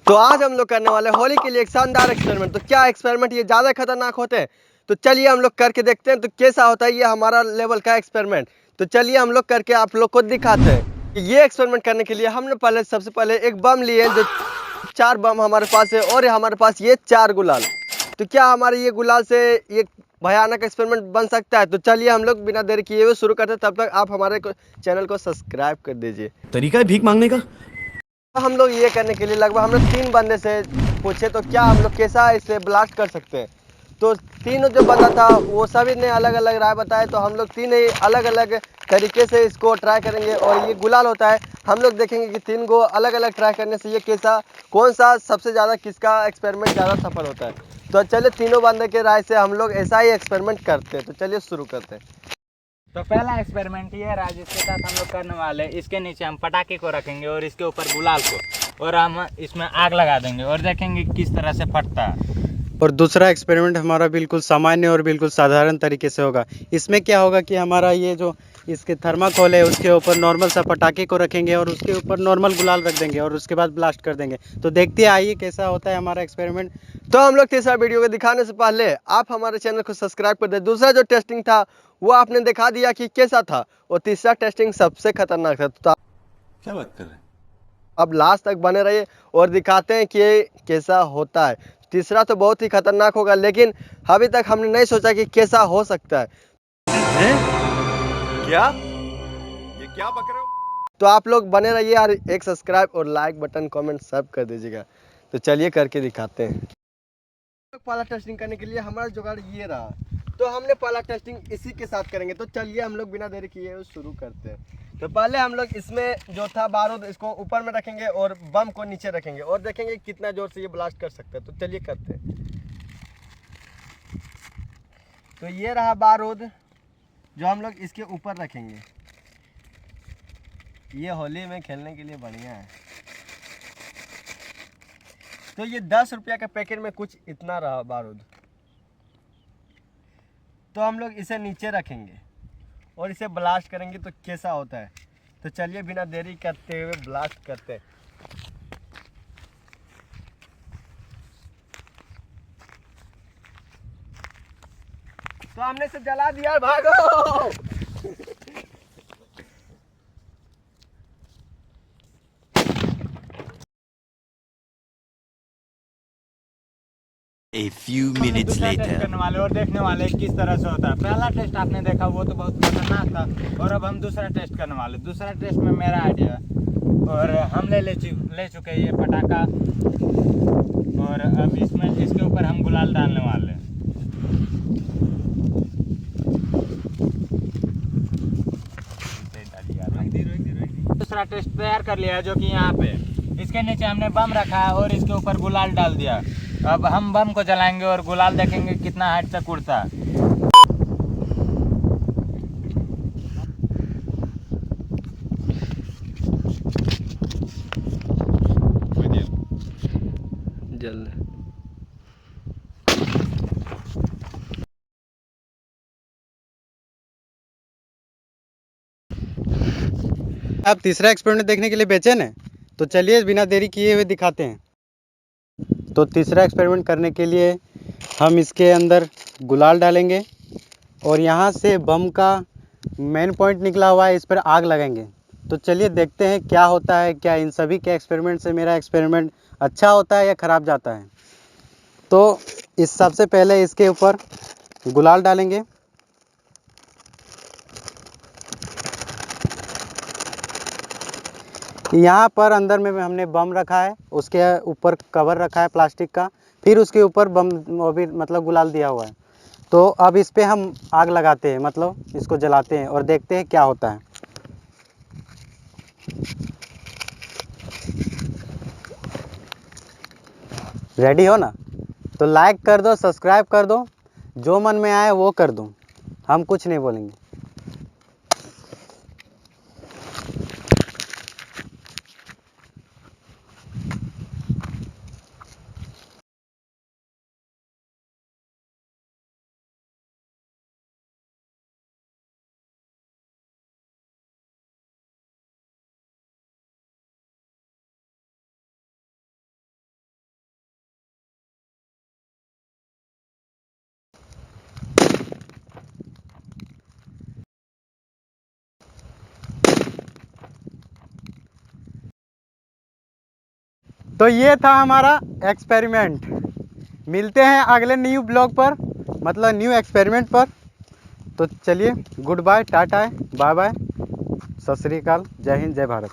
तो आज हम लोग करने वाले होली के लिए एक शानदार एक्सपेरिमेंट। तो क्या एक्सपेरिमेंट ये ज़्यादा खतरनाक होते हैं? तो चलिए हम लोग करके देखते हैं तो कैसा होता है ये हमारा लेवल का एक्सपेरिमेंट। तो चलिए हम लोग करके आप लोग को दिखाते हैं कि ये एक्सपेरिमेंट करने के लिए हमने सबसे पहले एक बम लिए जो 4 बम हमारे पास है और हमारे पास ये 4 गुलाल। तो क्या हमारे ये गुलाल से ये भयानक एक्सपेरिमेंट बन सकता है? तो चलिए हम लोग बिना देरी किए हुए शुरू करते हैं। तब तक आप हमारे चैनल को सब्सक्राइब कर दीजिए। तरीका है भीख मांगने का। हम लोग ये करने के लिए लगभग हम लोग 3 बंदे से पूछे तो क्या हम लोग कैसा इसे ब्लास्ट कर सकते हैं। तो तीनों जो बंदा था वो सभी ने अलग अलग राय बताए। तो हम लोग तीन ही अलग अलग तरीके से इसको ट्राई करेंगे और ये गुलाल होता है। हम लोग देखेंगे कि 3 को अलग अलग ट्राई करने से ये कैसा कौन सा सबसे ज़्यादा किसका एक्सपेरिमेंट ज़्यादा सफल होता है। तो चलिए तीनों बंदे के राय से हम लोग ऐसा ही एक्सपेरिमेंट करते हैं। तो चलिए शुरू करते हैं। तो पहला एक्सपेरिमेंट ये रहा जिसके साथ हम लोग करने वाले। इसके नीचे हम पटाखे को रखेंगे और इसके ऊपर गुलाल को, और हम इसमें आग लगा देंगे और देखेंगे किस तरह से फटता है। और दूसरा एक्सपेरिमेंट हमारा बिल्कुल सामान्य और बिल्कुल साधारण तरीके से होगा। इसमें क्या होगा कि हमारा ये जो इसके थर्माकोल है उसके ऊपर नॉर्मल सा पटाखे को रखेंगे और उसके ऊपर नॉर्मल गुलाल रख देंगे और उसके बाद ब्लास्ट कर देंगे। तो देखते आइए कैसा होता है हमारा एक्सपेरिमेंट। तो हम लोग तीसरा वीडियो को दिखाने से पहले आप हमारे चैनल को सब्सक्राइब कर दें। दूसरा जो टेस्टिंग था वो आपने दिखा दिया कि कैसा था, और तीसरा टेस्टिंग सबसे खतरनाक था। तो क्या बात कर रहे हैं? अब लास्ट तक बने रहिए और दिखाते हैं कि कैसा होता है। तीसरा तो बहुत ही खतरनाक होगा, लेकिन अभी तक हमने नहीं सोचा कि कैसा हो सकता है। क्या ये क्या बक रहे हो? तो आप लोग बने रहिए और एक सब्सक्राइब और लाइक बटन कमेंट सब कर दीजिएगा। तो चलिए करके दिखाते हैं। पहला टेस्टिंग करने के लिए हमारा जुगाड़ ये रहा। तो हमने पहला टेस्टिंग इसी के साथ करेंगे। तो चलिए हम लोग बिना देरी किए हुए शुरू करते हैं। तो पहले हम लोग इसमें जो था बारूद इसको ऊपर में रखेंगे और बम को नीचे रखेंगे और देखेंगे कितना जोर से ये ब्लास्ट कर सकता है। तो चलिए करते हैं। तो ये रहा बारूद जो हम लोग इसके ऊपर रखेंगे। ये होली में खेलने के लिए बढ़िया है। तो ये 10 रुपया के पैकेट में कुछ इतना रहा बारूद। तो हम लोग इसे नीचे रखेंगे और इसे ब्लास्ट करेंगे तो कैसा होता है। तो चलिए बिना देरी करते हुए ब्लास्ट करते हैं। तो हमने इसे जला दिया, भागो। A few minutes दूसरा टेस्ट later. करने वाले और देखने वाले किस तरह से होता है। पहला टेस्ट आपने देखा वो तो बहुत खतरनाक था, और अब हम दूसरा टेस्ट करने वाले। दूसरा टेस्ट में मेरा आइडिया, और हम ले चुके ये पटाखा, और अब इसमें इसके ऊपर हम गुलाल डालने वाले हैं। दूसरा टेस्ट तैयार कर लिया है जो कि यहाँ पे इसके नीचे हमने बम रखा है और इसके ऊपर गुलाल डाल दिया। अब हम बम को जलाएंगे और गुलाल देखेंगे कितना हाइट तक उड़ता है। जल्द आप तीसरा एक्सपेरिमेंट देखने के लिए बेचैन हैं? तो चलिए बिना देरी किए हुए दिखाते हैं। तो तीसरा एक्सपेरिमेंट करने के लिए हम इसके अंदर गुलाल डालेंगे और यहाँ से बम का मेन पॉइंट निकला हुआ है, इस पर आग लगाएंगे। तो चलिए देखते हैं क्या होता है। क्या इन सभी के एक्सपेरिमेंट से मेरा एक्सपेरिमेंट अच्छा होता है या ख़राब जाता है। तो इस सबसे पहले इसके ऊपर गुलाल डालेंगे। यहाँ पर अंदर में हमने बम रखा है, उसके ऊपर कवर रखा है प्लास्टिक का, फिर उसके ऊपर बम वो भी मतलब गुलाल दिया हुआ है। तो अब इस पे हम आग लगाते हैं, मतलब इसको जलाते हैं और देखते हैं क्या होता है। रेडी हो ना? तो लाइक कर दो, सब्सक्राइब कर दो, जो मन में आए वो कर दो, हम कुछ नहीं बोलेंगे। तो ये था हमारा एक्सपेरिमेंट। मिलते हैं अगले न्यू ब्लॉग पर, मतलब न्यू एक्सपेरिमेंट पर। तो चलिए good bye, tata, bye bye, Sat Sri अकाल, जय हिंद, जय भारत।